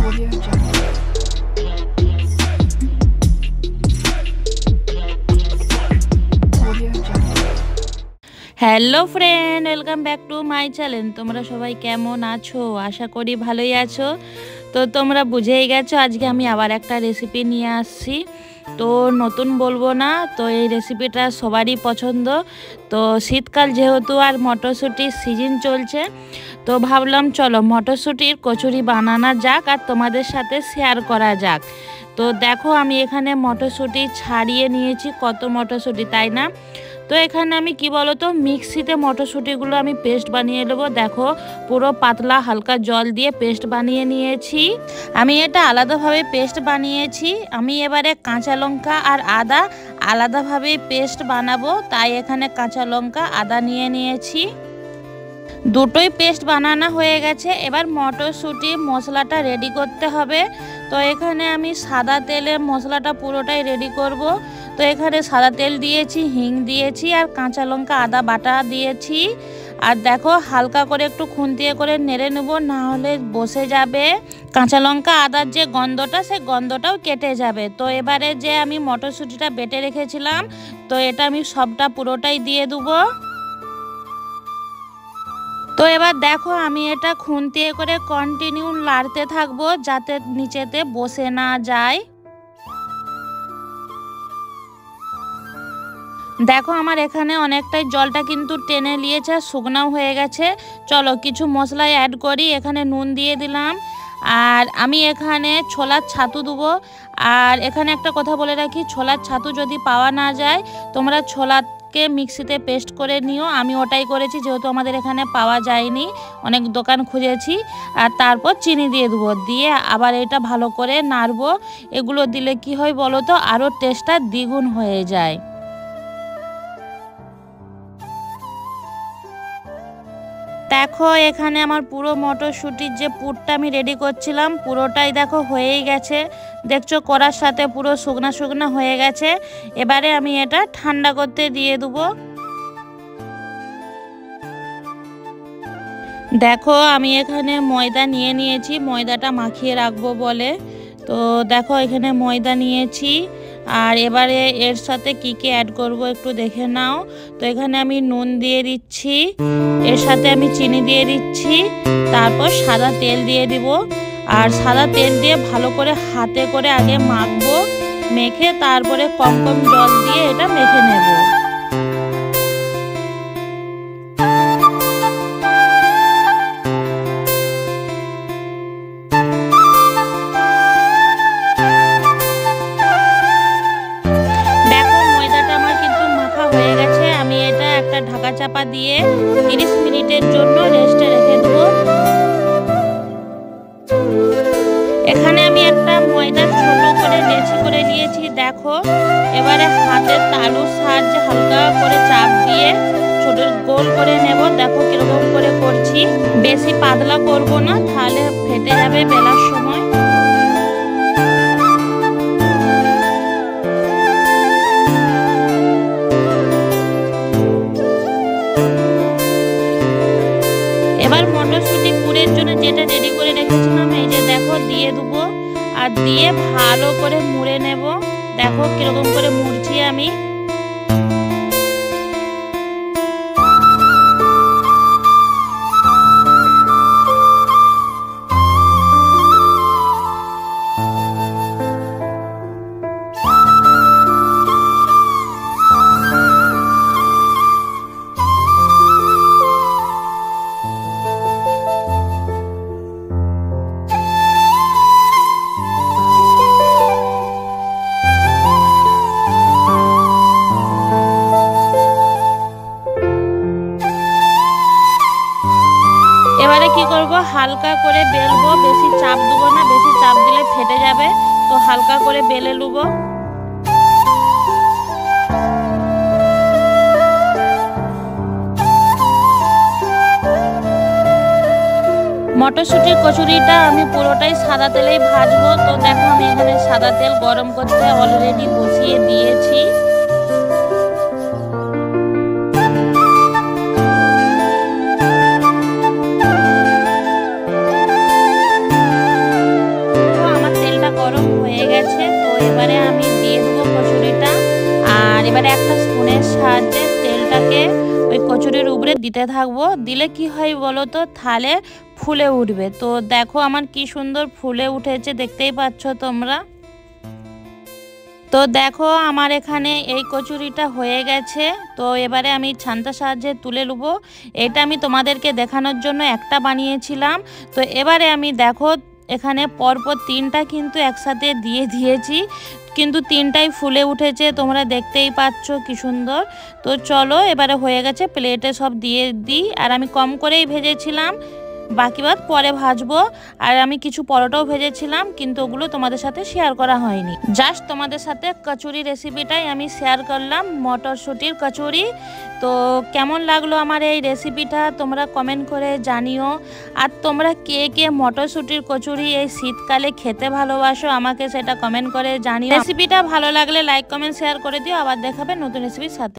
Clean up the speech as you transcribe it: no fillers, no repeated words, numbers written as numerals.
Audio Jungle. Audio Jungle. Hello friend, welcome back to my channel. তোমরা সবাই কেমন আছো? আশা করি ভালোই আছো। তো তোমরা বুঝেই গেছো আজকে আমি আবার একটা রেসিপি নিয়ে আসছি। তো নতুন বলবো না, তো এই রেসিপিটা সবারই পছন্দ। তো শীতকাল যেহেতু আর মটরশুঁটির সিজন চলছে, তো ভাবলাম চলো মটরশুঁটির কচুরি বানানো যাক আর তোমাদের সাথে শেয়ার করা যাক। তো দেখো আমি এখানে মটরশুঁটি ছাড়িয়ে নিয়েছি, কত মটরশুঁটি তাই না। তো এখানে আমি কি বলতো মিক্সিতে মটরশুঁটিগুলো আমি পেস্ট বানিয়ে নেবো। দেখো পুরো পাতলা হালকা জল দিয়ে পেস্ট বানিয়ে নিয়েছি। আমি এটা আলাদাভাবে পেস্ট বানিয়েছি। আমি এবারে কাঁচা লঙ্কা আর আদা আলাদাভাবে পেস্ট বানাবো, তাই এখানে কাঁচা লঙ্কা আদা নিয়ে নিয়েছি। দুটোই পেস্ট বানানো হয়ে গেছে। এবার মটরশুঁটি মশলাটা রেডি করতে হবে। তো এখানে আমি সাদা তেলে মশলাটা পুরোটাই রেডি করব। তো এখানে সাদা তেল দিয়েছি, হিং দিয়েছি আর কাঁচা লঙ্কা আদা বাটা দিয়েছি। আর দেখো হালকা করে একটু খুন্তিয়ে করে নেড়ে নেব, না হলে বসে যাবে। কাঁচা লঙ্কা আদার যে গন্ধটা, সে গন্ধটাও কেটে যাবে। তো এবারে যে আমি মটরশুঁটিটা বেটে রেখেছিলাম, তো এটা আমি সবটা পুরোটাই দিয়ে দেবো। তো এবার দেখো আমি এটা খুন্তিয়ে করে কন্টিনিউ নাড়তে থাকবো, যাতে নিচেতে বসে না যায়। দেখো আমার এখানে অনেকটাই জলটা কিন্তু টেনে নিয়েছে, শুকনাও হয়ে গেছে। চলো কিছু মশলা অ্যাড করি। এখানে নুন দিয়ে দিলাম, আর আমি এখানে ছোলার ছাতু দেবো। আর এখানে একটা কথা বলে রাখি, ছোলার ছাতু যদি পাওয়া না যায়, তোমরা ছোলাকে মিক্সিতে পেস্ট করে নিও। আমি ওটাই করেছি, যেহেতু আমাদের এখানে পাওয়া যায়নি, অনেক দোকান খুঁজেছি। আর তারপর চিনি দিয়ে দেবো, দিয়ে আবার এটা ভালো করে নাড়বো। এগুলো দিলে কি হয় বলো তো, আরও টেস্টটা দ্বিগুণ হয়ে যায়। দেখো এখানে আমার পুরো মটরশুঁটির যে পুরটা আমি রেডি করছিলাম, পুরোটাই দেখো হয়েই গেছে। দেখছো কড়ার সাথে পুরো শুকনা শুকনা হয়ে গেছে। এবারে আমি এটা ঠান্ডা করতে দিয়ে দেবো। দেখো আমি এখানে ময়দা নিয়ে নিয়েছি, ময়দাটা মাখিয়ে রাখবো বলে। তো দেখো এখানে ময়দা নিয়েছি। আর এবারে এর সাথে কি কি অ্যাড করব একটু দেখে নাও। তো এখানে আমি নুন দিয়ে দিচ্ছি, এর সাথে আমি চিনি দিয়ে দিচ্ছি, তারপর সাদা তেল দিয়ে দিব। আর সাদা তেল দিয়ে ভালো করে হাতে করে আগে মাখবো, মেখে তারপরে কম কম জল দিয়ে এটা মেখে নেব। ঢাকা চাপা দিয়ে 30 মিনিটের জন্য রেস্টে রেখে দেবো। এখানে আমি একটা ময়দার ছোট করে লেচি করে নিয়েছি। দেখো এবারে হাতের তালুর সাহায্যে হালকা করে চাপ দিয়ে ছোট গোল করে নেব। দেখো কিরকম করে করছি, বেশি পাতলা করব না, তাহলে ফেটে যাবে বেলার সময়। এবার মটরশুঁটি পুরের জন্য যেটা রেডি করে রেখেছিলাম, এই যে দেখো দিয়ে দেবো। আর দিয়ে ভালো করে মুড়ে নেব। দেখো কিরকম করে মুড়ছি আমি। এবারে কি করব, হালকা করে বেলবো, বেশি চাপ দেবো না, বেশি চাপ দিলে ফেটে যাবে। তো হালকা করে বেলে নেবো। মটরশুঁটির কচুরিটা আমি পুরোটাই সাদা তেলেই ভাজবো। তো দেখো আমি এখানে সাদা তেল গরম করতে অলরেডি বসিয়ে দিয়েছি। এবারে আমি দিয়ে দেবো কচুরিটা। আর এবারে একটা স্পুনের সাহায্যে তেলটাকে ওই কচুরির উপরে দিতে থাকবো। দিলে কি হয় বলো তো, থালে ফুলে উঠবে। তো দেখো আমার কি সুন্দর ফুলে উঠেছে, দেখতেই পাচ্ছ তোমরা। তো দেখো আমার এখানে এই কচুরিটা হয়ে গেছে। তো এবারে আমি ছান্তার সাহায্যে তুলে নেবো। এটা আমি তোমাদেরকে দেখানোর জন্য একটা বানিয়েছিলাম। তো এবারে আমি দেখো এখানে পরপর 3টা কিন্তু একসাথে দিয়ে দিয়েছি, কিন্তু 3টাই ফুলে উঠেছে, তোমরা দেখতেই পাচ্ছ কি সুন্দর। তো চলো এবারে হয়ে গেছে, প্লেটে সব দিয়ে দিই। আর আমি কম করেই ভেজেছিলাম, বাকি বাদ পরে ভাজবো। আর আমি কিছু পরোটাও ভেজেছিলাম, কিন্তু ওগুলো তোমাদের সাথে শেয়ার করা হয়নি। জাস্ট তোমাদের সাথে কচুরি রেসিপিটাই আমি শেয়ার করলাম, মটরশুঁটির কচুরি। তো কেমন লাগলো আমার এই রেসিপিটা তোমরা কমেন্ট করে জানিও। আর তোমরা কে কে মটরশুঁটির কচুরি এই শীতকালে খেতে ভালোবাসো আমাকে সেটা কমেন্ট করে জানিও। রেসিপিটা ভালো লাগলে লাইক কমেন্ট শেয়ার করে দিও। আবার দেখাবে নতুন রেসিপির সাথে।